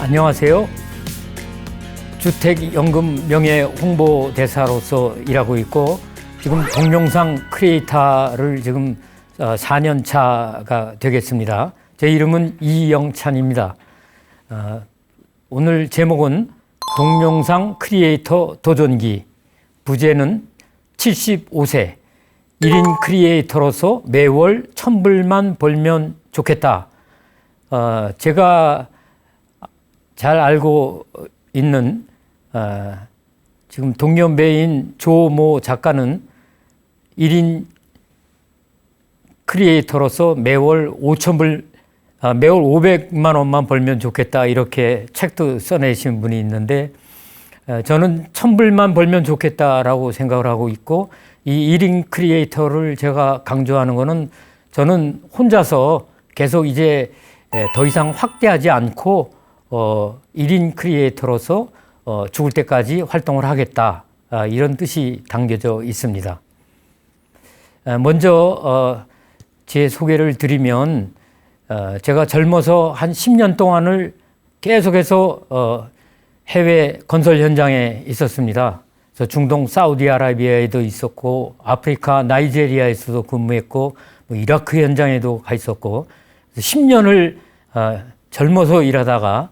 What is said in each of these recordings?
안녕하세요. 주택연금 명예 홍보대사로서 일하고 있고 지금 동영상 크리에이터를 지금 4년 차가 되겠습니다. 제 이름은 이영찬입니다. 오늘 제목은 동영상 크리에이터 도전기, 부제는 75세 1인 크리에이터로서 매월 1,000불만 벌면 좋겠다. 제가 잘 알고 있는 지금 동년배인 조모 작가는 1인 크리에이터로서 매월 5,000불, 매월 500만 원만 벌면 좋겠다 이렇게 책도 써내신 분이 있는데 저는 1,000불만 벌면 좋겠다라고 생각을 하고 있고 이 1인 크리에이터를 제가 강조하는 거는 저는 혼자서 계속 이제 더 이상 확대하지 않고 1인 크리에이터로서 죽을 때까지 활동을 하겠다 이런 뜻이 담겨져 있습니다. 먼저 제 소개를 드리면 제가 젊어서 한 10년 동안을 계속해서 해외 건설 현장에 있었습니다. 그래서 중동 사우디아라비아에도 있었고 아프리카 나이제리아에서도 근무했고 이라크 현장에도 가 있었고 10년을 젊어서 일하다가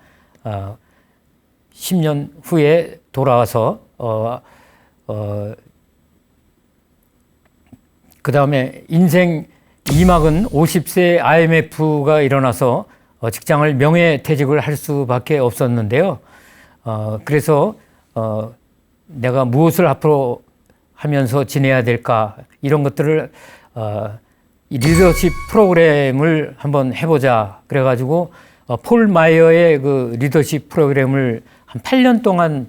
10년 후에 돌아와서 그 다음에 인생 2막은 50세 IMF가 일어나서 직장을 명예퇴직을 할 수밖에 없었는데요. 그래서 내가 무엇을 앞으로 하면서 지내야 될까 이런 것들을 리더십 프로그램을 한번 해보자 그래가지고 폴 마이어의 그 리더십 프로그램을 한 8년 동안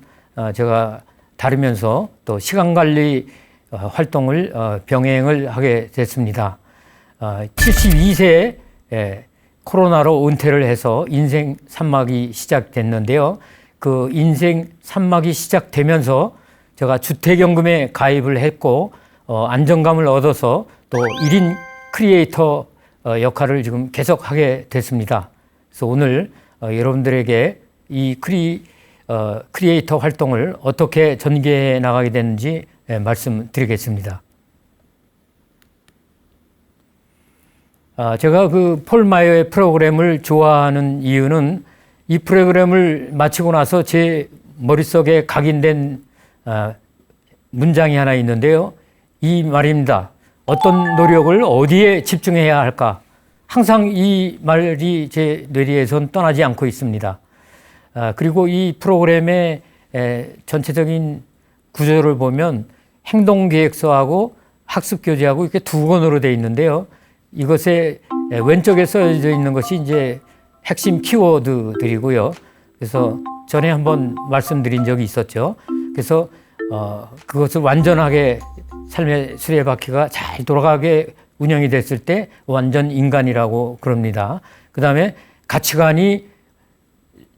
제가 다루면서 또 시간관리 활동을 병행을 하게 됐습니다. 72세에 코로나로 은퇴를 해서 인생 3막이 시작됐는데요. 그 인생 3막이 시작되면서 제가 주택연금에 가입을 했고 안정감을 얻어서 또 1인 크리에이터 역할을 지금 계속 하게 됐습니다. 그래서 오늘 여러분들에게 이 크리에이터 활동을 어떻게 전개해 나가게 되는지 말씀드리겠습니다. 제가 그 폴 마이어의 프로그램을 좋아하는 이유는 이 프로그램을 마치고 나서 제 머릿속에 각인된 문장이 하나 있는데요. 이 말입니다. 어떤 노력을 어디에 집중해야 할까? 항상 이 말이 제 뇌리에선 떠나지 않고 있습니다. 그리고 이 프로그램의 전체적인 구조를 보면 행동계획서하고 학습교재하고 이렇게 두 권으로 되어 있는데요. 이것에 왼쪽에 써져 있는 것이 이제 핵심 키워드들이고요. 그래서 전에 한번 말씀드린 적이 있었죠. 그래서 그것을 완전하게 삶의 수레바퀴가 잘 돌아가게 운영이 됐을 때 완전 인간이라고 그럽니다. 그 다음에 가치관이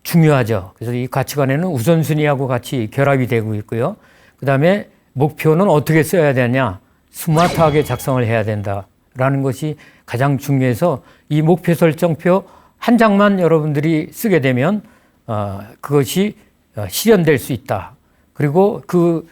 중요하죠. 그래서 이 가치관에는 우선순위하고 같이 결합이 되고 있고요. 그 다음에 목표는 어떻게 써야 되냐? 스마트하게 작성을 해야 된다라는 것이 가장 중요해서 이 목표 설정표 한 장만 여러분들이 쓰게 되면 그것이 실현될 수 있다. 그리고 그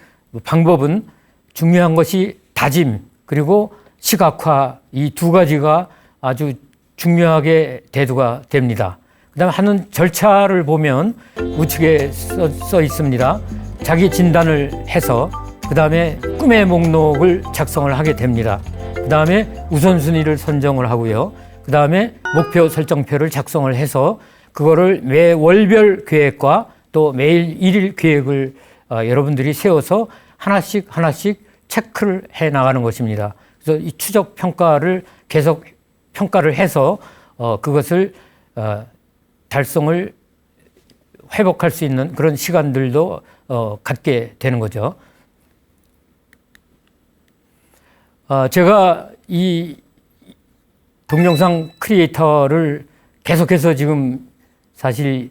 방법은 중요한 것이 다짐 그리고 시각화 이 두 가지가 아주 중요하게 대두가 됩니다. 그 다음에 하는 절차를 보면 우측에 써 있습니다. 자기 진단을 해서 그 다음에 꿈의 목록을 작성을 하게 됩니다. 그 다음에 우선순위를 선정을 하고요. 그 다음에 목표 설정표를 작성을 해서 그거를 매 월별 계획과 또 매일 일일 계획을 여러분들이 세워서 하나씩 체크를 해 나가는 것입니다. 그래서 이 추적 평가를 계속 평가를 해서 그것을 달성을 회복할 수 있는 그런 시간들도 갖게 되는 거죠. 제가 이 동영상 크리에이터를 계속해서 지금 사실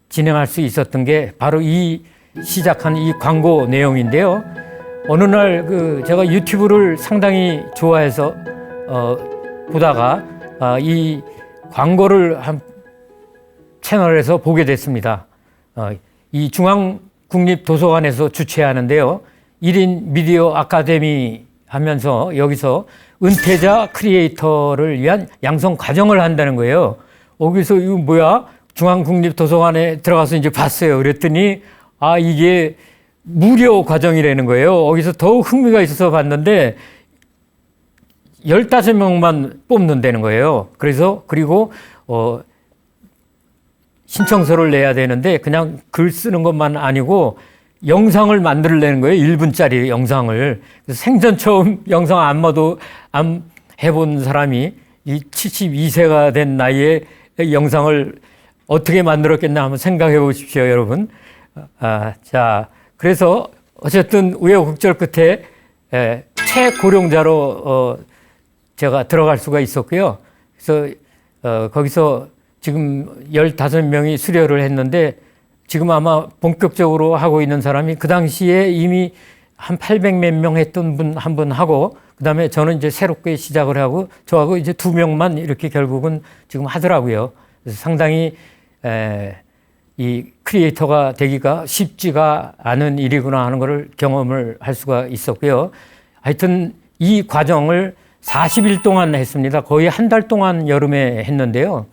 진행할 수 있었던 게 바로 이 시작한 이 광고 내용인데요. 어느 날 제가 유튜브를 상당히 좋아해서 보다가 이 광고를 한 채널에서 보게 됐습니다. 이 중앙국립도서관에서 주최하는데요. 1인 미디어 아카데미 하면서 여기서 은퇴자 크리에이터를 위한 양성 과정을 한다는 거예요. 거기서 이거 뭐야? 중앙국립도서관에 들어가서 이제 봤어요. 그랬더니 이게 무료 과정이라는 거예요. 거기서 더욱 흥미가 있어서 봤는데 15명만 뽑는다는 거예요. 그리고 신청서를 내야 되는데 그냥 글 쓰는 것만 아니고 영상을 만들어내는 거예요. 1분짜리 영상을. 그래서 생전 처음 영상 안 해본 사람이 이 72세가 된 나이에 영상을 어떻게 만들었겠나 한번 생각해 보십시오, 여러분. 자, 그래서 어쨌든 우여곡절 끝에 최고령자로 제가 들어갈 수가 있었고요. 그래서 거기서 지금 15명이 수료를 했는데 지금 아마 본격적으로 하고 있는 사람이 그 당시에 이미 한 800몇 명 했던 분 한 분 하고 그다음에 저는 이제 새롭게 시작을 하고 저하고 이제 2명만 이렇게 결국은 지금 하더라고요. 그래서 상당히 이 크리에이터가 되기가 쉽지가 않은 일이구나 하는 것을 경험을 할 수가 있었고요. 하여튼 이 과정을 40일 동안 했습니다. 거의 한 달 동안 여름에 했는데요.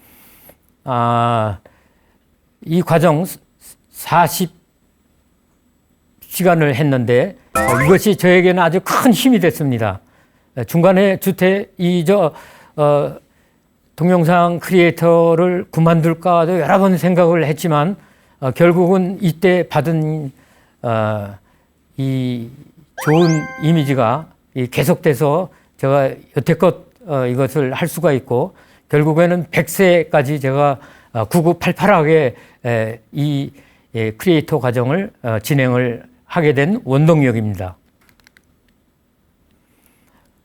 이 과정 40시간을 했는데 이것이 저에게는 아주 큰 힘이 됐습니다. 중간에 동영상 크리에이터를 그만둘까도 여러 번 생각을 했지만 결국은 이때 받은 이 좋은 이미지가 계속돼서 제가 여태껏 이것을 할 수가 있고 결국에는 100세까지 제가 9988하게 이 크리에이터 과정을 진행을 하게 된 원동력입니다.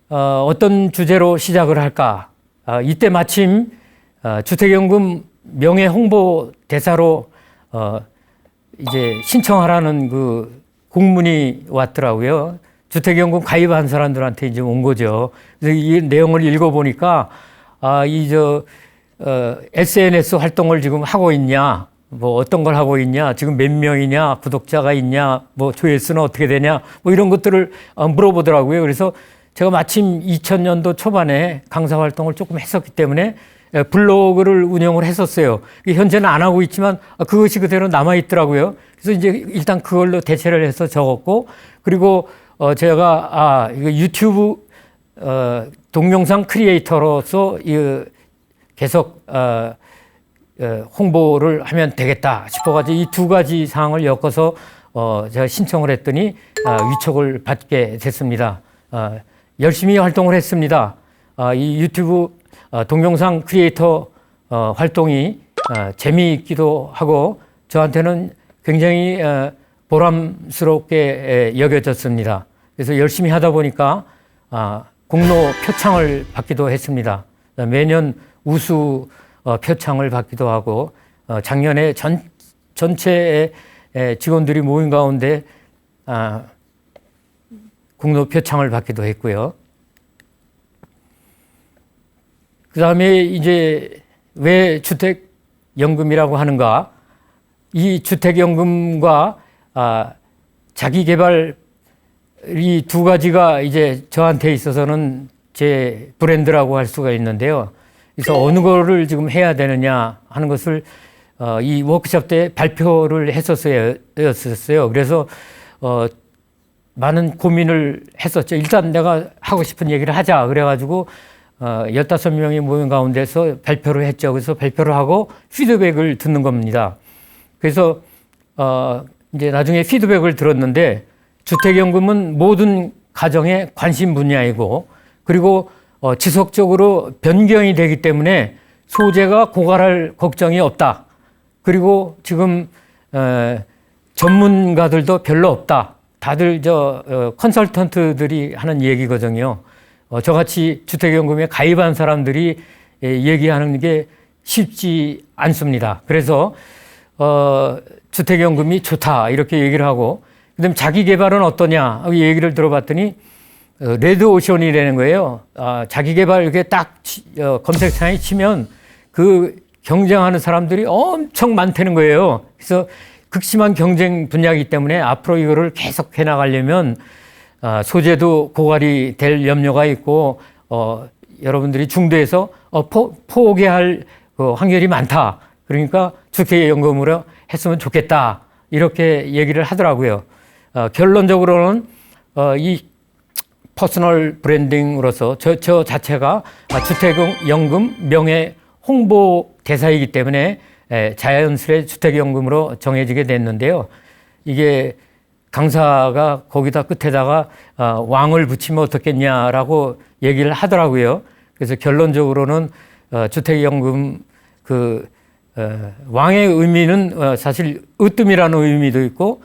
어떤 주제로 시작을 할까? 이때 마침 주택연금 명예 홍보 대사로 이제 신청하라는 그 공문이 왔더라고요. 주택연금 가입한 사람들한테 이제 온 거죠. 그래서 이 내용을 읽어보니까 SNS 활동을 지금 하고 있냐, 뭐 어떤 걸 하고 있냐, 지금 몇 명이냐, 구독자가 있냐, 뭐 조회수는 어떻게 되냐, 뭐 이런 것들을 물어보더라고요. 그래서 제가 마침 2000년도 초반에 강사 활동을 조금 했었기 때문에 블로그를 운영을 했었어요. 현재는 안 하고 있지만 그것이 그대로 남아 있더라고요. 그래서 이제 일단 그걸로 대체를 해서 적었고, 그리고 제가 이거 유튜브 동영상 크리에이터로서 계속 홍보를 하면 되겠다 싶어가지고 이 두 가지 사항을 엮어서 제가 신청을 했더니 위촉을 받게 됐습니다. 열심히 활동을 했습니다. 이 유튜브 동영상 크리에이터 활동이 재미있기도 하고 저한테는 굉장히 보람스럽게 여겨졌습니다. 그래서 열심히 하다 보니까 공로 표창을 받기도 했습니다. 매년 우수 표창을 받기도 하고 작년에 전체 직원들이 모인 가운데 공로 표창을 받기도 했고요. 그 다음에 이제 왜 주택연금이라고 하는가? 이 주택연금과 자기개발 이 두 가지가 이제 저한테 있어서는 제 브랜드라고 할 수가 있는데요. 그래서 어느 거를 지금 해야 되느냐 하는 것을 이 워크숍 때 발표를 했었어요. 그래서 많은 고민을 했었죠. 일단 내가 하고 싶은 얘기를 하자. 그래가지고 15명이 모인 가운데서 발표를 했죠. 그래서 발표를 하고 피드백을 듣는 겁니다. 그래서 이제 나중에 피드백을 들었는데 주택연금은 모든 가정의 관심 분야이고 그리고 지속적으로 변경이 되기 때문에 소재가 고갈할 걱정이 없다. 그리고 지금 전문가들도 별로 없다. 다들 컨설턴트들이 하는 얘기거든요. 저같이 주택연금에 가입한 사람들이 얘기하는 게 쉽지 않습니다. 그래서 주택연금이 좋다 이렇게 얘기를 하고 그다음에 자기 개발은 어떠냐 얘기를 들어봤더니 레드오션이라는 거예요. 자기 개발 이렇게 딱 검색창에 치면 그 경쟁하는 사람들이 엄청 많다는 거예요. 그래서 극심한 경쟁 분야이기 때문에 앞으로 이거를 계속 해나가려면 소재도 고갈이 될 염려가 있고 여러분들이 중도에서 포기할 그 확률이 많다. 그러니까 주택연금으로 했으면 좋겠다. 이렇게 얘기를 하더라고요. 결론적으로는 이 퍼스널 브랜딩으로서 저 자체가 주택연금 명예 홍보 대사이기 때문에 자연스레 주택연금으로 정해지게 됐는데요. 이게 강사가 거기다 끝에다가 왕을 붙이면 어떻겠냐라고 얘기를 하더라고요. 그래서 결론적으로는 주택연금 왕의 의미는 사실 으뜸이라는 의미도 있고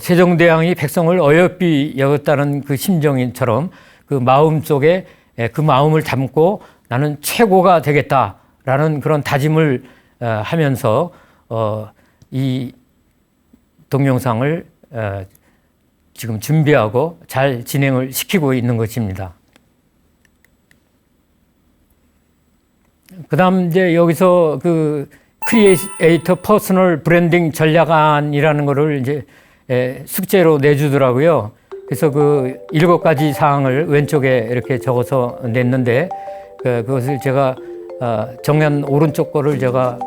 세종대왕이 백성을 어여삐 여겼다는 그 심정인처럼 그 마음 속에 그 마음을 담고 나는 최고가 되겠다라는 그런 다짐을 하면서 이 동영상을 지금 준비하고 잘 진행을 시키고 있는 것입니다. 그다음 이제 여기서 그 크리에이터 퍼스널 브랜딩 전략안이라는 거를 이제 숙제로 내주더라고요. 그래서 그 7가지 사항을 왼쪽에 이렇게 적어서 냈는데 그것을 제가 정면 오른쪽 거를 제가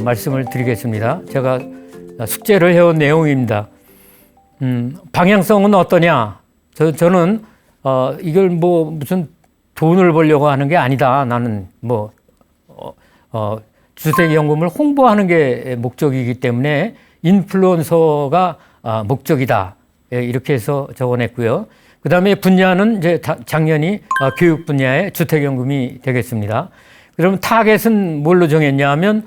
말씀을 드리겠습니다. 제가 숙제를 해온 내용입니다. 방향성은 어떠냐? 저는 이걸 뭐 무슨 돈을 벌려고 하는 게 아니다. 나는 뭐 주택연금을 홍보하는 게 목적이기 때문에 인플루언서가 목적이다. 이렇게 해서 적어냈고요. 그 다음에 분야는 이제 당연히 교육 분야의 주택연금이 되겠습니다. 그러면 타겟은 뭘로 정했냐 하면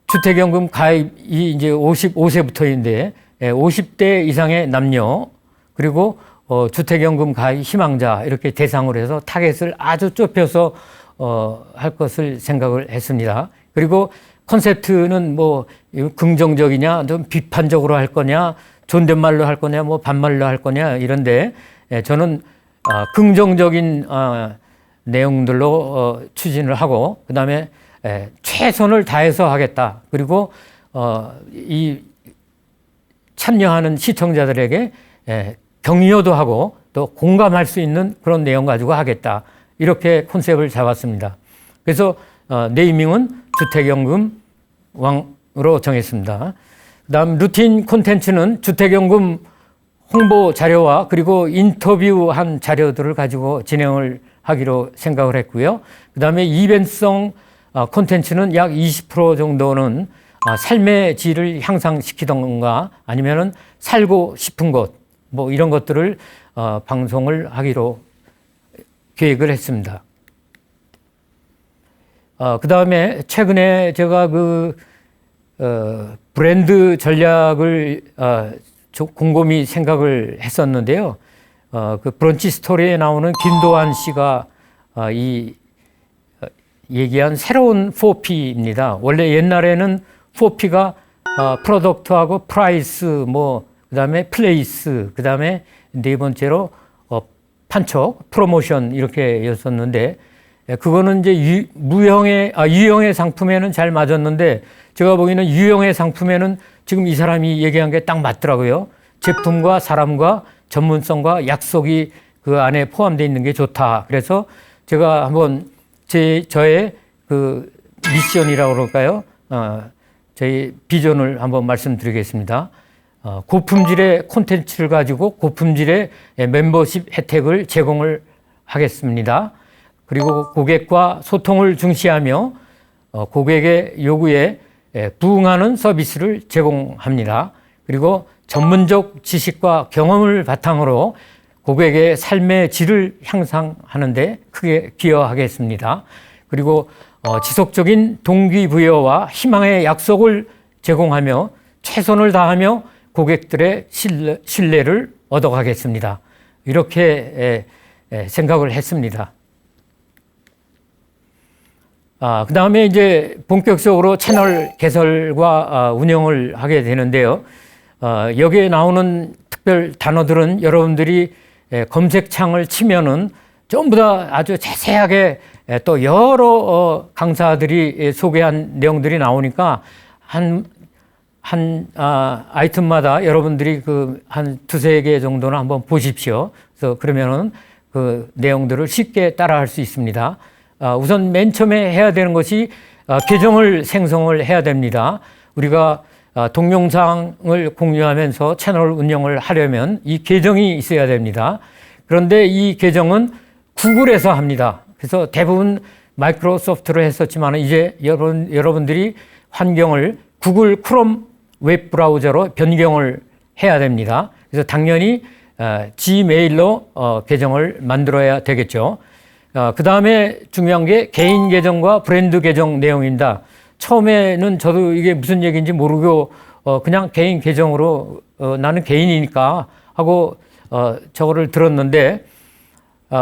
주택연금 가입이 이제 55세부터인데 50대 이상의 남녀 그리고 주택연금 가입 희망자 이렇게 대상으로 해서 타겟을 아주 좁혀서 할 것을 생각을 했습니다. 그리고 콘셉트는 뭐 긍정적이냐 좀 비판적으로 할 거냐 존댓말로 할 거냐 뭐 반말로 할 거냐 이런데 저는 긍정적인 내용들로 추진을 하고 그다음에 최선을 다해서 하겠다. 그리고 이 참여하는 시청자들에게 격려도 하고 또 공감할 수 있는 그런 내용 가지고 하겠다. 이렇게 컨셉을 잡았습니다. 그래서 네이밍은 주택연금 왕으로 정했습니다. 그다음 루틴 콘텐츠는 주택연금 홍보 자료와 그리고 인터뷰한 자료들을 가지고 진행을 하기로 생각을 했고요. 그다음에 이벤트성 콘텐츠는 약 20% 정도는 삶의 질을 향상시키던가 아니면은 살고 싶은 곳 뭐 이런 것들을 방송을 하기로 계획을 했습니다. 그 다음에 최근에 제가 브랜드 전략을 곰곰이 생각을 했었는데요. 그 브런치 스토리에 나오는 김도환 씨가 얘기한 새로운 4P입니다. 원래 옛날에는 4P가 프로덕트하고 프라이스, 그다음에 플레이스, 그다음에 네 번째로 판촉, 프로모션 이렇게였었는데 그거는 이제 유형의 상품에는 잘 맞았는데 제가 보기에는 유형의 상품에는 지금 이 사람이 얘기한 게 딱 맞더라고요. 제품과 사람과 전문성과 약속이 그 안에 포함되어 있는 게 좋다. 그래서 제가 한번 저의 그 미션이라고 그럴까요? 저희 비전을 한번 말씀드리겠습니다. 고품질의 콘텐츠를 가지고 고품질의 멤버십 혜택을 제공을 하겠습니다. 그리고 고객과 소통을 중시하며 고객의 요구에 부응하는 서비스를 제공합니다. 그리고 전문적 지식과 경험을 바탕으로 고객의 삶의 질을 향상하는 데 크게 기여하겠습니다. 그리고 지속적인 동기부여와 희망의 약속을 제공하며 최선을 다하며 고객들의 신뢰를 얻어가겠습니다. 이렇게 생각을 했습니다. 그 다음에 이제 본격적으로 채널 개설과 운영을 하게 되는데요. 여기에 나오는 특별 단어들은 여러분들이 검색창을 치면은 전부 다 아주 자세하게 또 여러 강사들이 소개한 내용들이 나오니까 아이템마다 여러분들이 한 두세 개 정도는 한번 보십시오. 그래서 그러면은 그 내용들을 쉽게 따라할 수 있습니다. 우선 맨 처음에 해야 되는 것이 계정을 생성을 해야 됩니다. 우리가 동영상을 공유하면서 채널 운영을 하려면 이 계정이 있어야 됩니다. 그런데 이 계정은 구글에서 합니다. 그래서 대부분 마이크로소프트로 했었지만 이제 여러분들이 환경을 구글 크롬 웹 브라우저로 변경을 해야 됩니다. 그래서 당연히 지메일로 계정을 만들어야 되겠죠. 그 다음에 중요한 게 개인 계정과 브랜드 계정 내용입니다. 처음에는 저도 이게 무슨 얘기인지 모르고 그냥 개인 계정으로 나는 개인이니까 하고 저거를 들었는데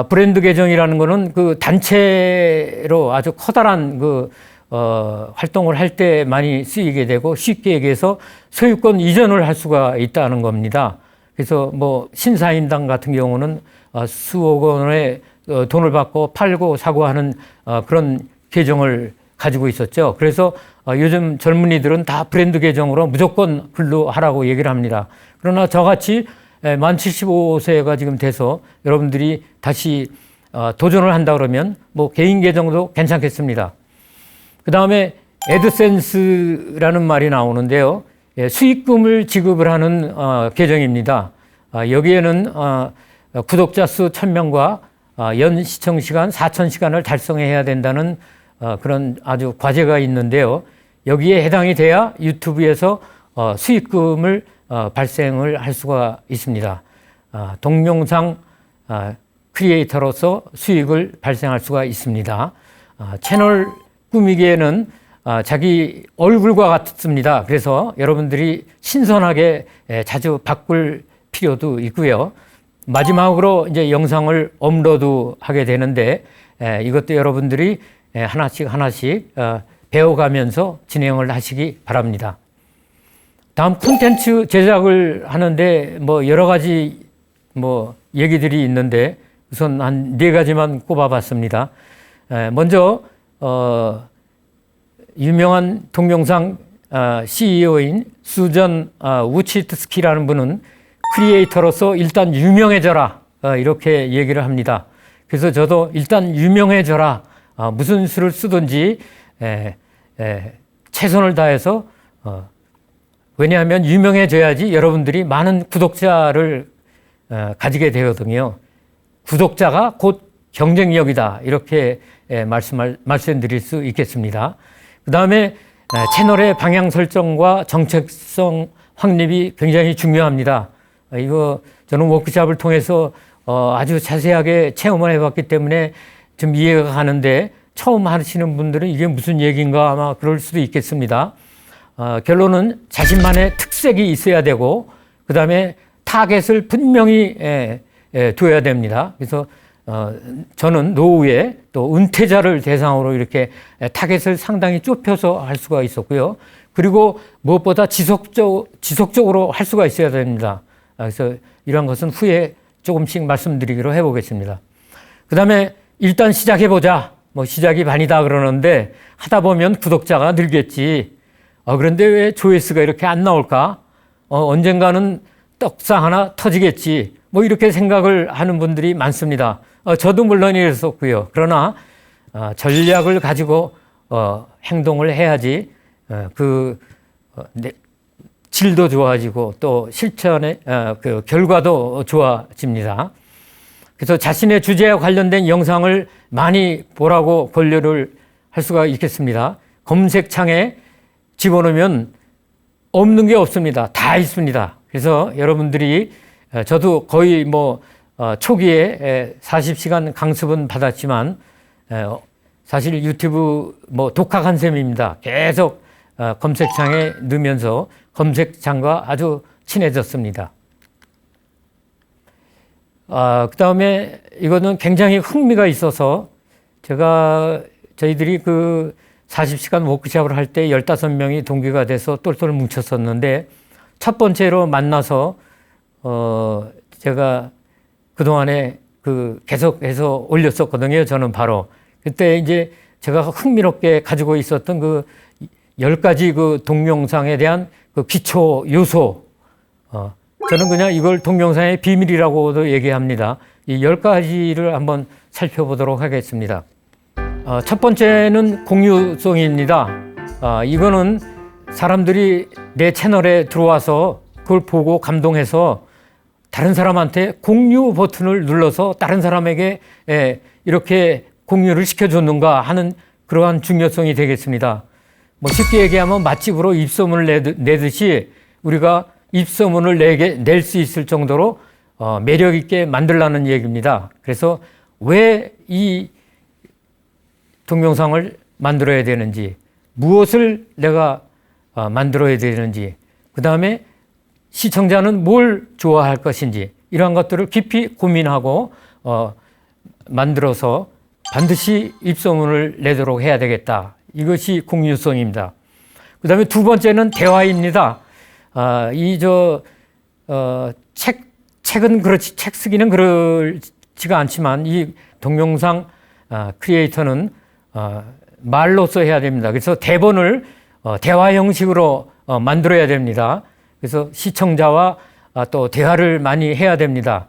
브랜드 계정이라는 거는 그 단체로 아주 커다란 활동을 할 때 많이 쓰이게 되고 쉽게 얘기해서 소유권 이전을 할 수가 있다는 겁니다. 그래서 뭐 신사임당 같은 경우는 수억 원의 돈을 받고 팔고 사고 하는 그런 계정을 가지고 있었죠. 그래서 요즘 젊은이들은 다 브랜드 계정으로 무조건 근로하라고 얘기를 합니다. 그러나 저같이 만 75세가 지금 돼서 여러분들이 다시 도전을 한다 그러면 뭐 개인 계정도 괜찮겠습니다. 그 다음에 애드센스라는 말이 나오는데요. 수익금을 지급을 하는 계정입니다. 여기에는 구독자 수 1000명과 연 시청 시간 4000시간을 달성해야 된다는 그런 아주 과제가 있는데요. 여기에 해당이 돼야 유튜브에서 수익금을 발생을 할 수가 있습니다. 동영상 크리에이터로서 수익을 발생할 수가 있습니다. 채널 꾸미기에는 자기 얼굴과 같습니다. 그래서 여러분들이 신선하게 자주 바꿀 필요도 있고요. 마지막으로 이제 영상을 업로드 하게 되는데 이것도 여러분들이 하나씩 배워가면서 진행을 하시기 바랍니다. 다음 콘텐츠 제작을 하는데 뭐 여러 가지 뭐 얘기들이 있는데 우선 한 4가지만 꼽아봤습니다. 먼저 유명한 동영상 CEO인 수전 우치트스키라는 분은 크리에이터로서 일단 유명해져라 이렇게 얘기를 합니다. 그래서 저도 일단 유명해져라 무슨 수를 쓰든지 최선을 다해서 왜냐하면 유명해져야지 여러분들이 많은 구독자를 가지게 되거든요. 구독자가 곧 경쟁력이다 이렇게 말씀드릴 수 있겠습니다. 그 다음에 채널의 방향 설정과 정책성 확립이 굉장히 중요합니다. 이거 저는 워크숍을 통해서 아주 자세하게 체험을 해봤기 때문에 좀 이해가 가는데 처음 하시는 분들은 이게 무슨 얘기인가 아마 그럴 수도 있겠습니다. 결론은 자신만의 특색이 있어야 되고 그 다음에 타겟을 분명히 둬야 됩니다. 그래서 저는 노후에 또 은퇴자를 대상으로 이렇게 타겟을 상당히 좁혀서 할 수가 있었고요. 그리고 무엇보다 지속적으로 할 수가 있어야 됩니다. 그래서 이런 것은 후에 조금씩 말씀드리기로 해보겠습니다. 그 다음에 일단 시작해보자. 뭐 시작이 반이다 그러는데 하다 보면 구독자가 늘겠지. 그런데 왜 조회수가 이렇게 안 나올까? 언젠가는 떡상 하나 터지겠지. 뭐 이렇게 생각을 하는 분들이 많습니다. 저도 물론 이랬었고요. 그러나 전략을 가지고 행동을 해야지 질도 좋아지고 또 실천의 그 결과도 좋아집니다. 그래서 자신의 주제와 관련된 영상을 많이 보라고 권유를 할 수가 있겠습니다. 검색창에 집어넣으면 없는 게 없습니다. 다 있습니다. 그래서 여러분들이 저도 거의 뭐 초기에 40시간 강습은 받았지만 사실 유튜브 뭐 독학한 셈입니다. 계속 검색창에 넣으면서 검색창과 아주 친해졌습니다. 그 다음에 이거는 굉장히 흥미가 있어서 저희들이 그 40시간 워크숍을 할 때 15명이 동기가 돼서 똘똘 뭉쳤었는데 첫 번째로 만나서 제가 그동안에 계속해서 올렸었거든요. 저는 바로 그때 이제 제가 흥미롭게 가지고 있었던 그 10가지 그 동영상에 대한 그 기초 요소, 저는 그냥 이걸 동영상의 비밀이라고도 얘기합니다. 이 10가지를 한번 살펴보도록 하겠습니다. 첫 번째는 공유성입니다. 이거는 사람들이 내 채널에 들어와서 그걸 보고 감동해서 다른 사람한테 공유 버튼을 눌러서 다른 사람에게 이렇게 공유를 시켜줬는가 하는 그러한 중요성이 되겠습니다. 뭐 쉽게 얘기하면 맛집으로 입소문을 내듯이 우리가 입소문을 낼 수 있을 정도로 매력 있게 만들라는 얘기입니다. 그래서 왜 이 동영상을 만들어야 되는지, 무엇을 내가 만들어야 되는지, 그 다음에 시청자는 뭘 좋아할 것인지, 이러한 것들을 깊이 고민하고 만들어서 반드시 입소문을 내도록 해야 되겠다. 이것이 공유성입니다. 그 다음에 두 번째는 대화입니다. 책은 그렇지, 책 쓰기는 그렇지가 않지만 이 동영상 크리에이터는 말로써 해야 됩니다. 그래서 대본을 대화 형식으로 만들어야 됩니다. 그래서 시청자와 또 대화를 많이 해야 됩니다.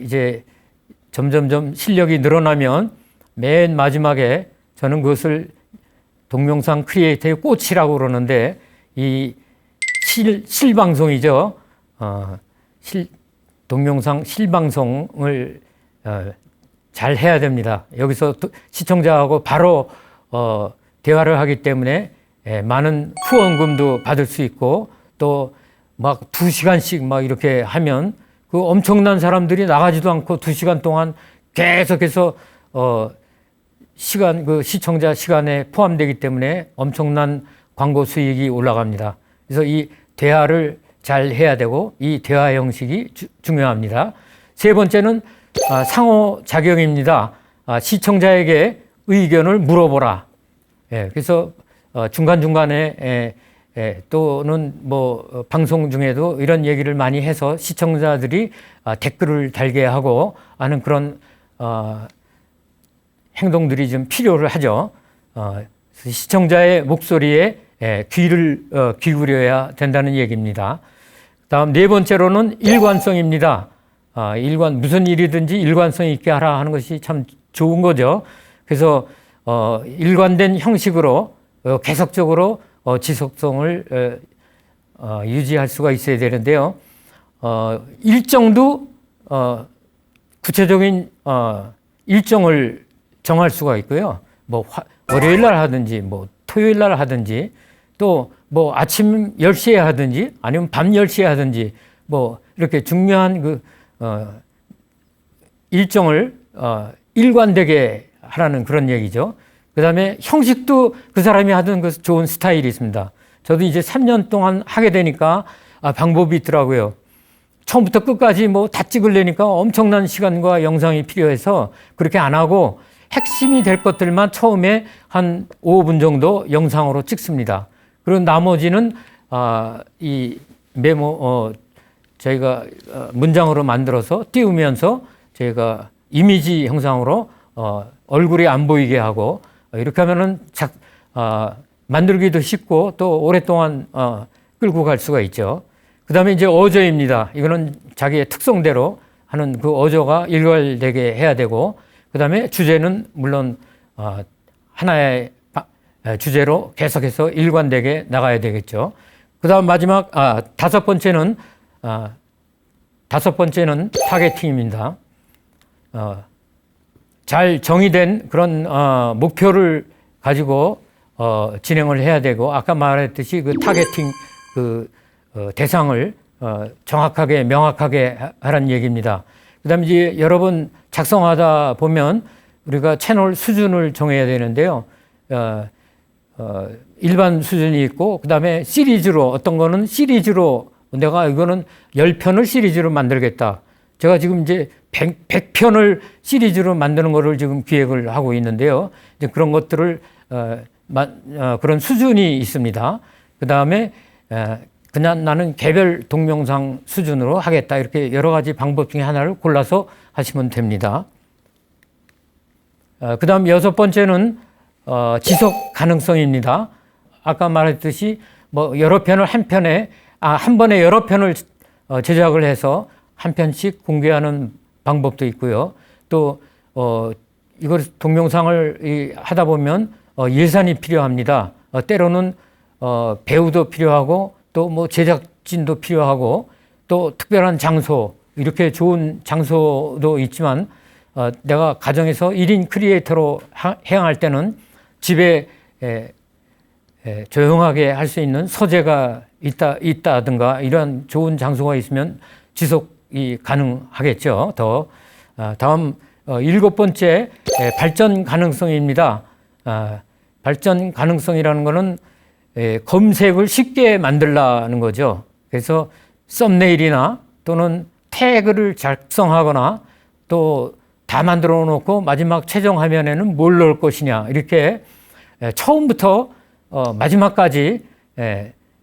이제 점점점 실력이 늘어나면 맨 마지막에 저는 그것을 동영상 크리에이터의 꽃이라고 그러는데 이 실방송이죠. 동영상 실방송을 잘 해야 됩니다. 여기서 시청자하고 바로 대화를 하기 때문에 많은 후원금도 받을 수 있고 또 막 2시간씩 막 이렇게 하면 그 엄청난 사람들이 나가지도 않고 2시간 동안 계속해서 그 시청자 시간에 포함되기 때문에 엄청난 광고 수익이 올라갑니다. 그래서 이 대화를 잘 해야 되고 이 대화 형식이 중요합니다. 세 번째는 상호작용입니다. 시청자에게 의견을 물어보라. 그래서 중간중간에 또는 뭐 방송 중에도 이런 얘기를 많이 해서 시청자들이 댓글을 달게 하고 하는 그런 행동들이 좀 필요를 하죠. 시청자의 목소리에 귀를 기울여야 된다는 얘기입니다. 다음 네 번째로는 일관성입니다. 무슨 일이든지 일관성 있게 하라 하는 것이 참 좋은 거죠. 그래서 일관된 형식으로 계속적으로 지속성을 유지할 수가 있어야 되는데요. 일정도 구체적인 일정을 정할 수가 있고요. 뭐 월요일 날 하든지 뭐 토요일 날 하든지 또 뭐 아침 10시에 하든지 아니면 밤 10시에 하든지 뭐 이렇게 중요한 그 일정을 일관되게 하라는 그런 얘기죠. 그 다음에 형식도 그 사람이 하던 그 좋은 스타일이 있습니다. 저도 이제 3년 동안 하게 되니까 방법이 있더라고요. 처음부터 끝까지 뭐 다 찍으려니까 엄청난 시간과 영상이 필요해서 그렇게 안 하고 핵심이 될 것들만 처음에 한 5분 정도 영상으로 찍습니다. 그리고 나머지는 이 메모 저희가 문장으로 만들어서 띄우면서 저희가 이미지 형상으로 얼굴이 안 보이게 하고 이렇게 하면은 만들기도 쉽고 또 오랫동안 끌고 갈 수가 있죠. 그 다음에 이제 어조입니다. 이거는 자기의 특성대로 하는 그 어조가 일관되게 해야 되고 그 다음에 주제는 물론 하나의 주제로 계속해서 일관되게 나가야 되겠죠. 그 다음 마지막 다섯 번째는 타겟팅입니다. 잘 정의된 그런 목표를 가지고 진행을 해야 되고 아까 말했듯이 그 타겟팅 대상을 정확하게 명확하게 하라는 얘기입니다. 그다음에 이제 여러 번 작성하다 보면 우리가 채널 수준을 정해야 되는데요. 일반 수준이 있고 그다음에 시리즈로 어떤 거는 시리즈로 내가 이거는 10편을 시리즈로 만들겠다. 제가 지금 이제 100편을 시리즈로 만드는 거를 지금 기획을 하고 있는데요. 이제 그런 것들을 그런 수준이 있습니다. 그다음에 그냥 나는 개별 동영상 수준으로 하겠다. 이렇게 여러 가지 방법 중에 하나를 골라서 하시면 됩니다. 그다음 여섯 번째는 지속 가능성입니다. 아까 말했듯이 뭐 여러 편을 한 번에 여러 편을 제작을 해서 한 편씩 공개하는 방법도 있고요. 또 이걸 동영상을 하다 보면 예산이 필요합니다. 때로는 배우도 필요하고 또 뭐 제작진도 필요하고 또 특별한 장소, 이렇게 좋은 장소도 있지만 내가 가정에서 1인 크리에이터로 행할 때는 집에 조용하게 할 수 있는 소재가 있다든가 이러한 좋은 장소가 있으면 지속이 가능하겠죠. 다음 일곱 번째 발전 가능성입니다. 발전 가능성이라는 것은 검색을 쉽게 만들라는 거죠. 그래서 썸네일이나 또는 태그를 작성하거나 또 다 만들어 놓고 마지막 최종 화면에는 뭘 넣을 것이냐, 이렇게 처음부터 마지막까지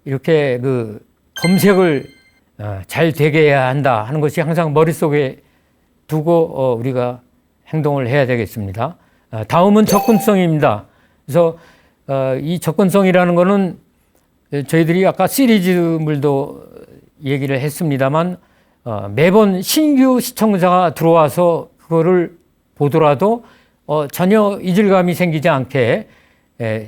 이렇게 그 검색을 잘 되게 해야 한다 하는 것이 항상 머릿속에 두고 우리가 행동을 해야 되겠습니다. 다음은 접근성입니다. 그래서 이 접근성이라는 것은 저희들이 아까 시리즈물도 얘기를 했습니다만 매번 신규 시청자가 들어와서 그거를 보더라도 전혀 이질감이 생기지 않게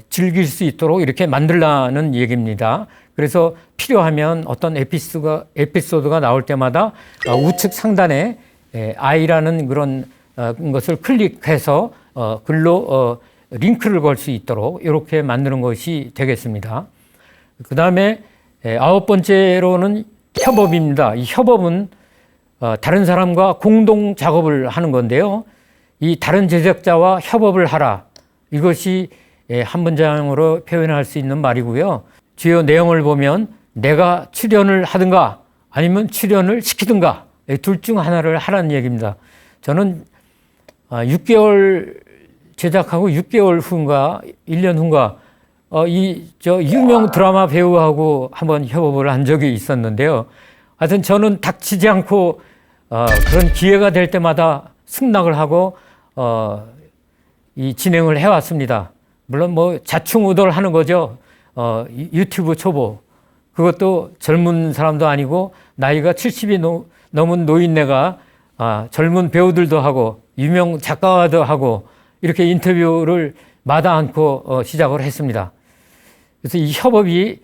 즐길 수 있도록 이렇게 만들라는 얘기입니다. 그래서 필요하면 어떤 에피소드가 나올 때마다 우측 상단에 I라는 그런 것을 클릭해서 글로 링크를 걸 수 있도록 이렇게 만드는 것이 되겠습니다. 그 다음에 아홉 번째로는 협업입니다. 이 협업은 다른 사람과 공동 작업을 하는 건데요. 이 다른 제작자와 협업을 하라. 이것이 한 문장으로 표현할 수 있는 말이고요. 주요 내용을 보면 내가 출연을 하든가 아니면 출연을 시키든가 둘 중 하나를 하라는 얘기입니다. 저는 6개월 제작하고 6개월 후인가 1년 후인가 유명 드라마 배우하고 한번 협업을 한 적이 있었는데요. 하여튼 저는 닥치지 않고 그런 기회가 될 때마다 승낙을 하고 이 진행을 해왔습니다. 물론 뭐 자충우돌하는 거죠. 유튜브 초보, 그것도 젊은 사람도 아니고 나이가 70이 넘은 노인네가 젊은 배우들도 하고 유명 작가도 하고 이렇게 인터뷰를 마다 않고 시작을 했습니다. 그래서 이 협업이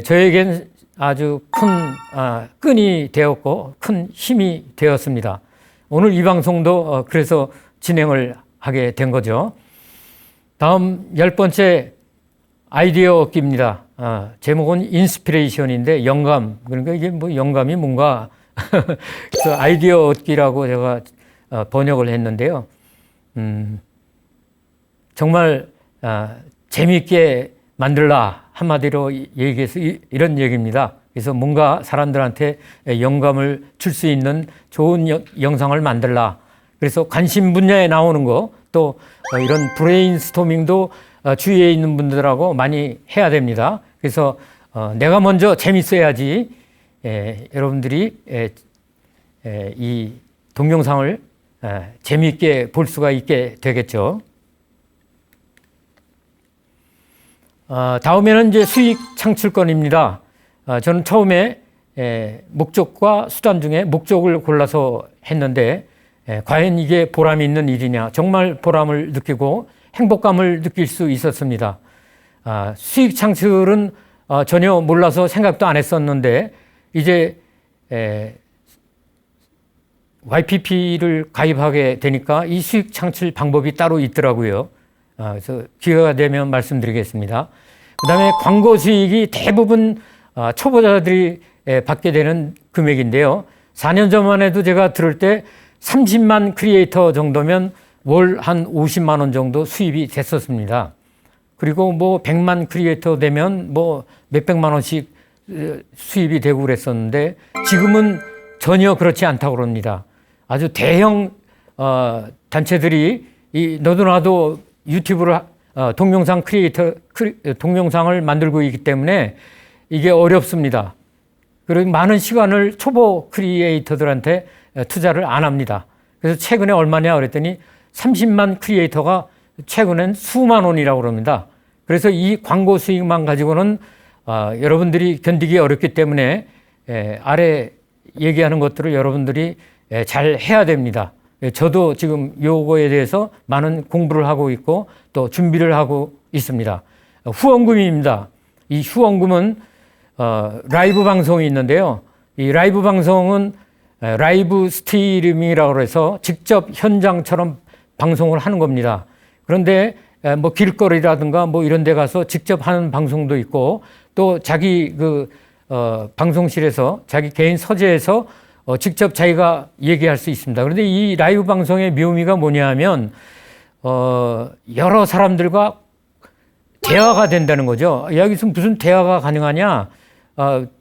저에겐 아주 큰 끈이 되었고 큰 힘이 되었습니다. 오늘 이 방송도 그래서 진행을 하게 된 거죠. 다음 10번째 아이디어 얻기입니다. 제목은 인스피레이션인데 영감, 그러니까 이게 뭐 영감이 뭔가 그래서 아이디어 얻기라고 제가 번역을 했는데요. 정말 재미있게 만들라, 한마디로 얘기해서 이런 얘기입니다. 그래서 뭔가 사람들한테 영감을 줄 수 있는 좋은 영상을 만들라. 그래서 관심 분야에 나오는 거, 또 이런 브레인스토밍도 주위에 있는 분들하고 많이 해야 됩니다. 그래서 내가 먼저 재밌어야지 여러분들이 이 동영상을 재미있게 볼 수가 있게 되겠죠. 다음에는 이제 수익 창출권입니다. 저는 처음에 목적과 수단 중에 목적을 골라서 했는데 과연 이게 보람이 있는 일이냐, 정말 보람을 느끼고 행복감을 느낄 수 있었습니다. 수익 창출은 전혀 몰라서 생각도 안 했었는데 이제 YPP를 가입하게 되니까 이 수익 창출 방법이 따로 있더라고요. 그래서 기회가 되면 말씀드리겠습니다. 그 다음에 광고 수익이 대부분 초보자들이 받게 되는 금액인데요. 4년 전만 해도 제가 들을 때 30만 크리에이터 정도면 월 한 50만 원 정도 수입이 됐었습니다. 그리고 뭐 100만 크리에이터 되면 뭐 몇백만 원씩 수입이 되고 그랬었는데 지금은 전혀 그렇지 않다고 그럽니다. 아주 대형 단체들이 너도 나도 유튜브를 동영상을 만들고 있기 때문에 이게 어렵습니다. 그리고 많은 시간을 초보 크리에이터들한테 투자를 안 합니다. 그래서 최근에 얼마냐 그랬더니 30만 크리에이터가 최근엔 수만 원이라고 그럽니다. 그래서 이 광고 수익만 가지고는 여러분들이 견디기 어렵기 때문에 아래 얘기하는 것들을 여러분들이 잘 해야 됩니다. 저도 지금 요거에 대해서 많은 공부를 하고 있고 또 준비를 하고 있습니다. 후원금입니다. 이 후원금은 라이브 방송이 있는데요. 이 라이브 방송은 라이브 스트리밍이라고 해서 직접 현장처럼 방송을 하는 겁니다. 그런데 뭐 길거리라든가 뭐 이런 데 가서 직접 하는 방송도 있고 또 자기 방송실에서 자기 개인 서재에서 직접 자기가 얘기할 수 있습니다. 그런데 이 라이브 방송의 묘미가 뭐냐 하면 여러 사람들과 대화가 된다는 거죠. 여기서 무슨 대화가 가능하냐?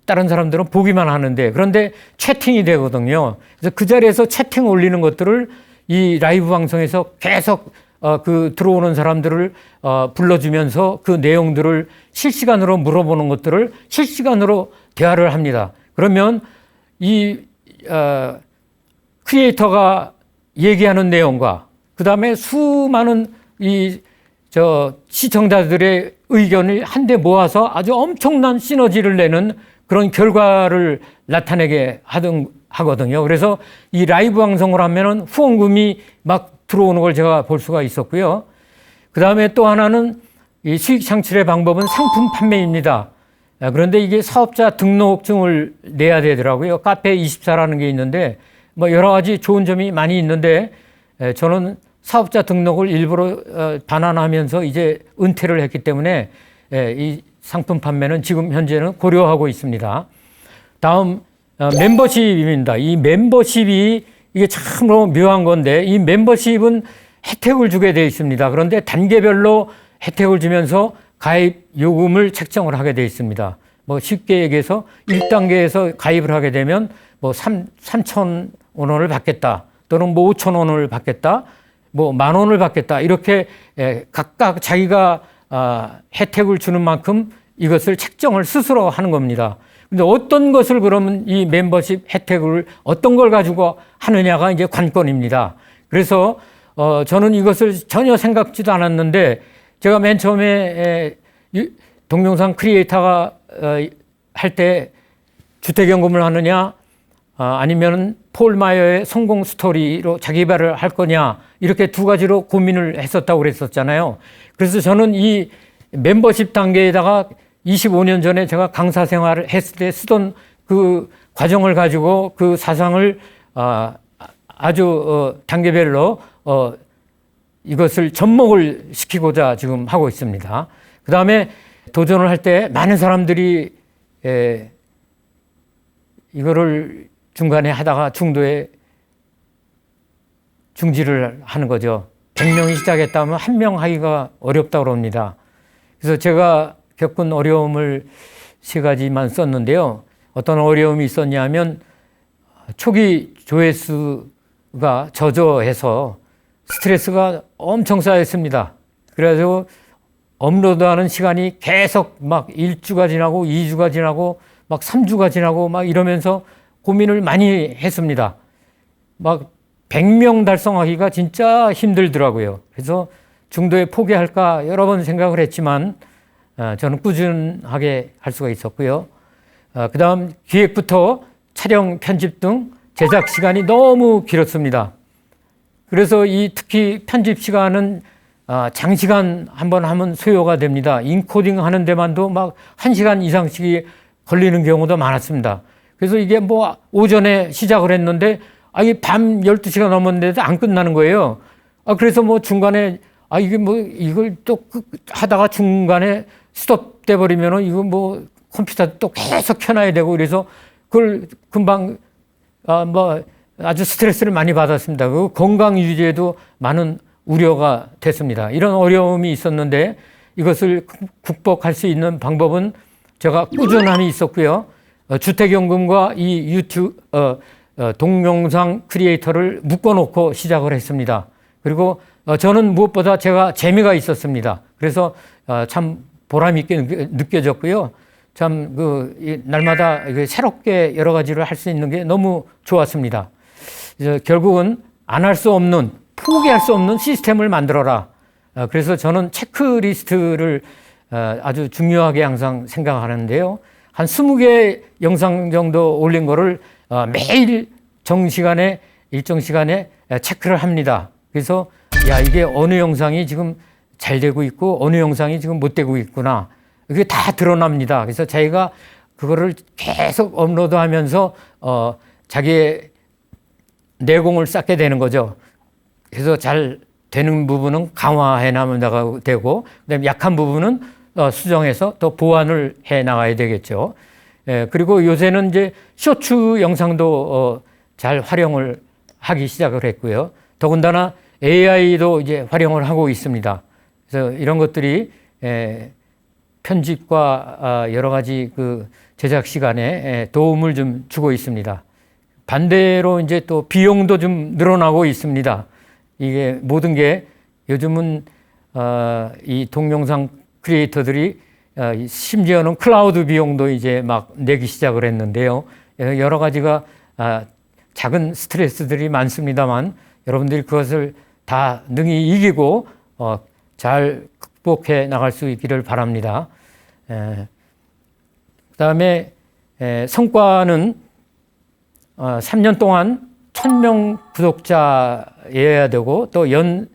다른 사람들은 보기만 하는데 그런데 채팅이 되거든요. 그래서 그 자리에서 채팅 올리는 것들을 이 라이브 방송에서 계속 들어오는 사람들을 불러주면서 그 내용들을 실시간으로 물어보는 것들을 실시간으로 대화를 합니다. 그러면 이 크리에이터가 얘기하는 내용과 그 다음에 수많은 시청자들의 의견을 한데 모아서 아주 엄청난 시너지를 내는 그런 결과를 나타내게 하거든요. 그래서 이 라이브 방송을 하면은 후원금이 막 들어오는 걸 제가 볼 수가 있었고요. 그 다음에 또 하나는 이 수익 창출의 방법은 상품 판매입니다. 그런데 이게 사업자 등록증을 내야 되더라고요. 카페24라는 게 있는데 뭐 여러 가지 좋은 점이 많이 있는데 저는 사업자 등록을 일부러 반환하면서 이제 은퇴를 했기 때문에 이 상품 판매는 지금 현재는 고려하고 있습니다. 다음 멤버십입니다. 이 멤버십이 이게 참으로 묘한 건데 이 멤버십은 혜택을 주게 되어 있습니다. 그런데 단계별로 혜택을 주면서 가입 요금을 책정을 하게 되어 있습니다. 뭐 쉽게 얘기해서 1단계에서 가입을 하게 되면 뭐 3,000원을 받겠다 또는 뭐 5,000원을 받겠다 뭐 10,000원을 받겠다 이렇게 각각 자기가 혜택을 주는 만큼 이것을 책정을 스스로 하는 겁니다. 근데 어떤 것을 그러면 이 멤버십 혜택을 어떤 걸 가지고 하느냐가 이제 관건입니다. 그래서 저는 이것을 전혀 생각지도 않았는데 제가 맨 처음에 동영상 크리에이터가 할 때 주택연금을 하느냐 아니면 폴 마이어의 성공 스토리로 자기 개발을 할 거냐 이렇게 두 가지로 고민을 했었다고 그랬었잖아요. 그래서 저는 이 멤버십 단계에다가 25년 전에 제가 강사 생활을 했을 때 쓰던 그 과정을 가지고 그 사상을 아주 단계별로 이것을 접목을 시키고자 지금 하고 있습니다. 그 다음에 도전을 할 때 많은 사람들이 이거를 중간에 하다가 중도에 중지를 하는 거죠. 100명이 시작했다면 1명 하기가 어렵다고 그럽니다. 그래서 제가 겪은 어려움을 3가지만 썼는데요. 어떤 어려움이 있었냐면 초기 조회수가 저조해서 스트레스가 엄청 쌓였습니다. 그래서 업로드하는 시간이 계속 막 1주가 지나고 2주가 지나고 막 3주가 지나고 막 이러면서 고민을 많이 했습니다. 막 100명 달성하기가 진짜 힘들더라고요. 그래서 중도에 포기할까 여러 번 생각을 했지만 저는 꾸준하게 할 수가 있었고요. 그 다음 기획부터 촬영, 편집 등 제작 시간이 너무 길었습니다. 그래서 특히 편집 시간은 장시간 한번 하면 소요가 됩니다. 인코딩 하는 데만도 막 1시간 이상씩이 걸리는 경우도 많았습니다. 그래서 이게 뭐 오전에 시작을 했는데 이게 밤 12시가 넘었는데도 안 끝나는 거예요. 그래서 뭐 중간에 이게 뭐 이걸 또 하다가 중간에 스톱돼 버리면은 이거 뭐 컴퓨터 또 계속 켜놔야 되고 그래서 그걸 금방 뭐 아주 스트레스를 많이 받았습니다. 그 건강 유지에도 많은 우려가 됐습니다. 이런 어려움이 있었는데 이것을 극복할 수 있는 방법은 제가 꾸준함이 있었고요. 주택연금과 이 유튜브 동영상 크리에이터를 묶어놓고 시작을 했습니다. 그리고 저는 무엇보다 제가 재미가 있었습니다. 그래서 참 보람 있게 느껴졌고요. 참 날마다 새롭게 여러 가지를 할 수 있는 게 너무 좋았습니다. 결국은 안 할 수 없는 포기할 수 없는 시스템을 만들어라. 그래서 저는 체크리스트를 아주 중요하게 항상 생각하는데요. 한 20개 영상 정도 올린 거를 매일 정시간에 일정 시간에 체크를 합니다. 그래서 야, 이게 어느 영상이 지금 잘 되고 있고 어느 영상이 지금 못 되고 있구나. 이게 다 드러납니다. 그래서 자기가 그거를 계속 업로드하면서 자기의 내공을 쌓게 되는 거죠. 그래서 잘 되는 부분은 강화해 나가면 되고, 그다음에 약한 부분은 수정해서 또 보완을 해 나가야 되겠죠. 그리고 요새는 이제 쇼츠 영상도 잘 활용을 하기 시작을 했고요. 더군다나 AI도 이제 활용을 하고 있습니다. 그래서 이런 것들이 편집과 여러 가지 그 제작 시간에 도움을 좀 주고 있습니다. 반대로 이제 또 비용도 좀 늘어나고 있습니다. 이게 모든 게 요즘은 이 동영상 크리에이터들이 심지어는 클라우드 비용도 이제 막 내기 시작을 했는데요. 여러 가지가 작은 스트레스들이 많습니다만 여러분들이 그것을 다 능히 이기고 잘 극복해 나갈 수 있기를 바랍니다. 그다음에 성과는 3년 동안 1000명 구독자여야 되고 또 연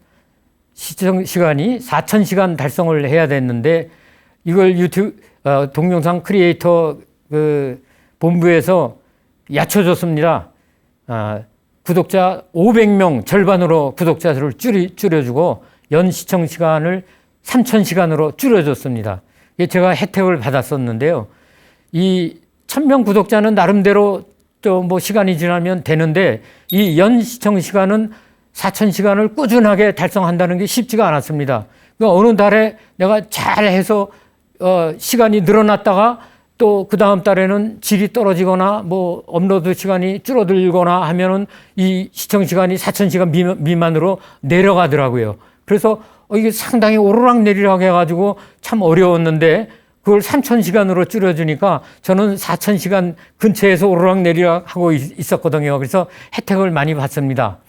시청 시간이 4000시간 달성을 해야 됐는데 이걸 유튜브 동영상 크리에이터 그 본부에서 낮춰줬습니다. 구독자 500명 절반으로 구독자 수를 줄여주고 연 시청 시간을 3000시간으로 줄여줬습니다. 제가 혜택을 받았었는데요. 이 1000명 구독자는 나름대로 또 뭐 시간이 지나면 되는데 이 연 시청 시간은 4000시간을 꾸준하게 달성한다는 게 쉽지가 않았습니다. 그러니까 어느 달에 내가 잘해서 시간이 늘어났다가 또 그 다음 달에는 질이 떨어지거나 뭐 업로드 시간이 줄어들거나 하면은 이 시청 시간이 4000시간 미만으로 내려가더라고요. 그래서 이게 상당히 오르락내리락 해가지고 참 어려웠는데 그걸 3000시간으로 줄여주니까 저는 4000시간 근처에서 오르락내리락 하고 있었거든요. 그래서 혜택을 많이 받습니다.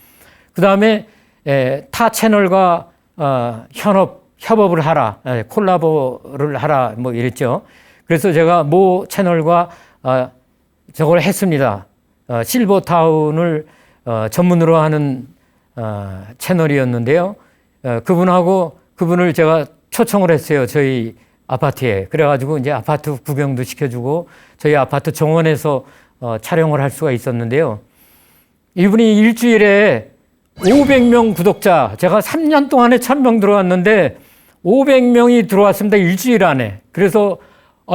그 다음에 타 채널과 협업을 하라, 콜라보를 하라 뭐 이랬죠. 그래서 제가 모 채널과 저걸 했습니다. 실버타운을 전문으로 하는 채널이었는데요. 그분을 제가 초청을 했어요. 저희 아파트에. 그래가지고 이제 아파트 구경도 시켜주고 저희 아파트 정원에서 촬영을 할 수가 있었는데요. 이분이 일주일에 500명 구독자, 제가 3년 동안에 1000명 들어왔는데 500명이 들어왔습니다. 일주일 안에. 그래서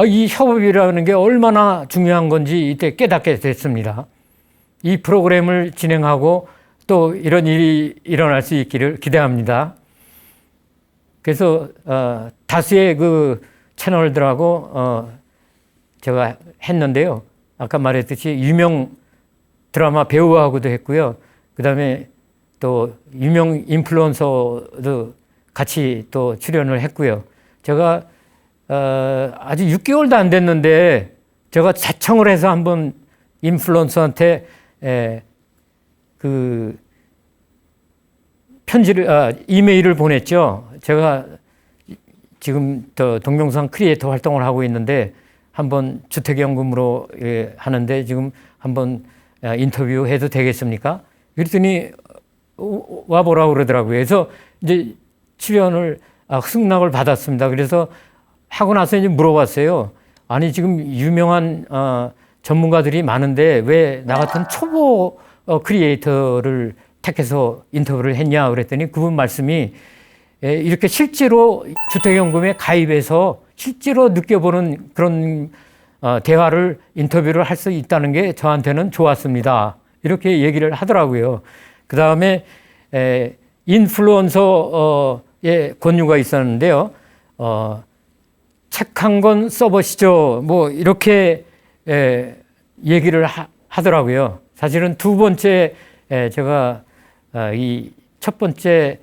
이 협업이라는 게 얼마나 중요한 건지 이때 깨닫게 됐습니다. 이 프로그램을 진행하고 또 이런 일이 일어날 수 있기를 기대합니다. 그래서 다수의 그 채널들하고 제가 했는데요. 아까 말했듯이 유명 드라마 배우하고도 했고요. 그다음에 또 유명 인플루언서도 같이 또 출연을 했고요. 제가 아직 6개월도 안 됐는데 제가 자청을 해서 한번 인플루언서한테 그 이메일을 보냈죠. 제가 지금 또 동영상 크리에이터 활동을 하고 있는데 한번 주택연금으로 하는데 지금 한번 인터뷰 해도 되겠습니까? 그랬더니 와보라고 그러더라고요. 그래서 이제 출연을 승낙을 받았습니다. 그래서 하고 나서 이제 물어봤어요. 아니 지금 유명한 전문가들이 많은데 왜 나 같은 초보 크리에이터를 택해서 인터뷰를 했냐 그랬더니 그분 말씀이 이렇게 실제로 주택연금에 가입해서 실제로 느껴보는 그런 대화를 인터뷰를 할 수 있다는 게 저한테는 좋았습니다. 이렇게 얘기를 하더라고요. 그 다음에 인플루언서의 권유가 있었는데요. 책 한 권 써보시죠. 뭐 이렇게 얘기를 하더라고요. 사실은 두 번째 제가 이 첫 번째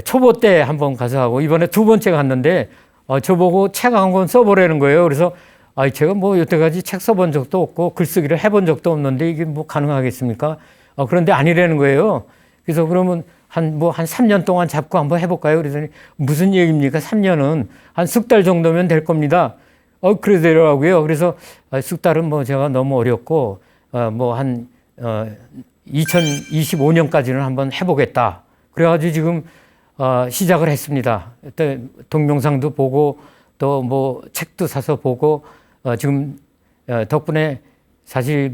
초보 때 한번 가서 하고 이번에 두 번째 갔는데 저보고 책 한 권 써보라는 거예요. 그래서 제가 뭐 여태까지 책 써본 적도 없고 글쓰기를 해본 적도 없는데 이게 뭐 가능하겠습니까? 그런데 아니라는 거예요. 그래서 그러면 한 3년 동안 잡고 한번 해볼까요? 그랬더니 무슨 얘기입니까? 3년은 한 석 달 정도면 될 겁니다. 그러더라고요. 그래서 석 달은 제가 너무 어렵고, 2025년까지는 한번 해보겠다. 그래가지고 지금, 시작을 했습니다. 또 동영상도 보고, 또 책도 사서 보고, 지금, 덕분에 사실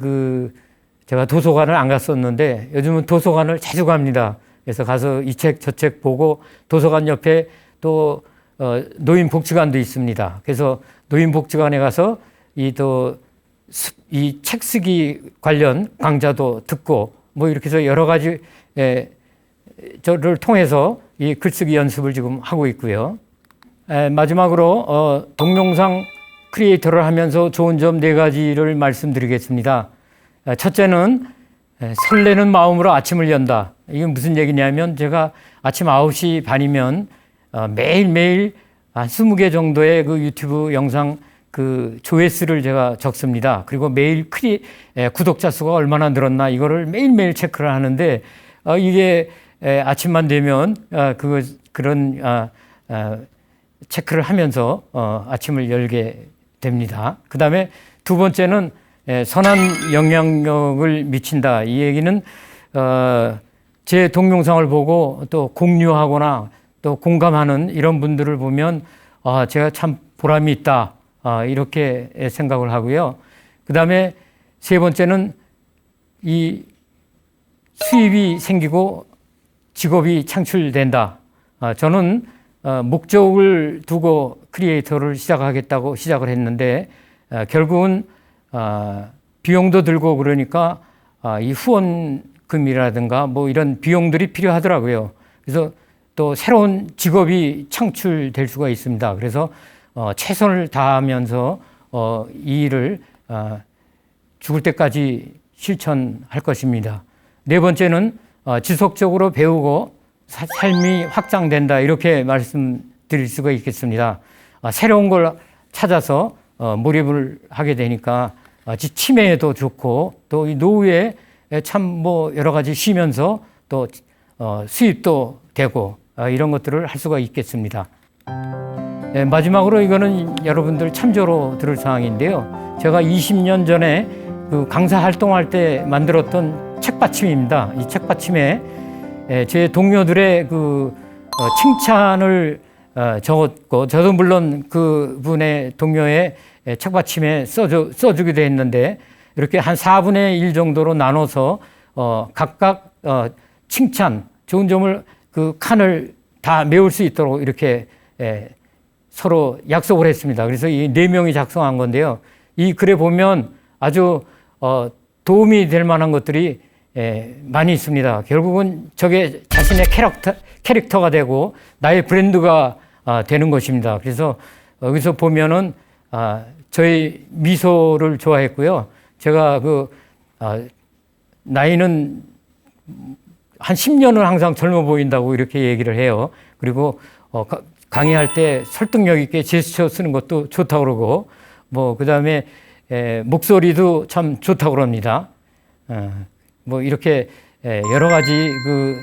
제가 도서관을 안 갔었는데 요즘은 도서관을 자주 갑니다. 그래서 가서 이 책, 저 책 보고 도서관 옆에 또 노인복지관도 있습니다. 그래서 노인복지관에 가서 이 책 쓰기 관련 강좌도 듣고 이렇게 해서 여러 가지 저를 통해서 이 글쓰기 연습을 지금 하고 있고요. 마지막으로 동영상 크리에이터를 하면서 좋은 점 4가지를 말씀드리겠습니다. 첫째는 설레는 마음으로 아침을 연다. 이게 무슨 얘기냐면 제가 아침 9시 반이면 매일매일 한 20개 정도의 유튜브 영상 조회수를 제가 적습니다. 그리고 매일 구독자 수가 얼마나 늘었나 이거를 매일매일 체크를 하는데 이게 아침만 되면 그런 체크를 하면서 아침을 열게 됩니다. 그 다음에 두 번째는 선한 영향력을 미친다. 이 얘기는 제 동영상을 보고 또 공유하거나 또 공감하는 이런 분들을 보면 제가 참 보람이 있다. 이렇게 생각을 하고요. 그 다음에 세 번째는 이 수입이 생기고 직업이 창출된다. 저는 목적을 두고 크리에이터를 시작하겠다고 시작을 했는데 결국은 비용도 들고 그러니까 이 후원금이라든가 이런 비용들이 필요하더라고요. 그래서 또 새로운 직업이 창출될 수가 있습니다. 그래서 최선을 다하면서 이 일을 죽을 때까지 실천할 것입니다. 네 번째는 지속적으로 배우고 삶이 확장된다 이렇게 말씀드릴 수가 있겠습니다. 새로운 걸 찾아서 몰입을 하게 되니까 치매에도 좋고 또 이 노후에 참 여러 가지 쉬면서 또 수입도 되고 이런 것들을 할 수가 있겠습니다. 마지막으로 이거는 여러분들 참조로 들을 사항인데요. 제가 20년 전에 강사 활동할 때 만들었던 책받침입니다. 이 책받침에 제 동료들의 칭찬을 적었고 저도 물론 그분의 동료의 책받침에 써주기도 했는데 이렇게 한 4분의 1 정도로 나눠서 각각 칭찬, 좋은 점을 칸을 다 메울 수 있도록 이렇게 서로 약속을 했습니다. 그래서 이 4명이 작성한 건데요. 이 글에 보면 아주 도움이 될 만한 것들이 많이 있습니다. 결국은 저게 자신의 캐릭터가 되고 나의 브랜드가 되는 것입니다. 그래서 여기서 보면은 저의 미소를 좋아했고요. 제가 나이는 한 10년은 항상 젊어 보인다고 이렇게 얘기를 해요. 그리고 강의할 때 설득력 있게 제스처 쓰는 것도 좋다고 그러고 그 다음에 목소리도 참 좋다고 그럽니다. 이렇게 여러 가지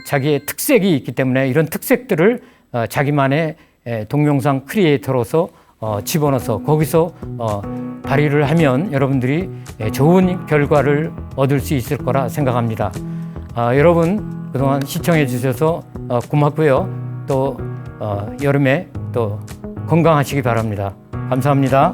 자기의 특색이 있기 때문에 이런 특색들을 자기만의 동영상 크리에이터로서 집어넣어서 거기서 발휘를 하면 여러분들이 좋은 결과를 얻을 수 있을 거라 생각합니다. 여러분 그동안 시청해 주셔서 고맙고요. 또 여름에 또 건강하시기 바랍니다. 감사합니다.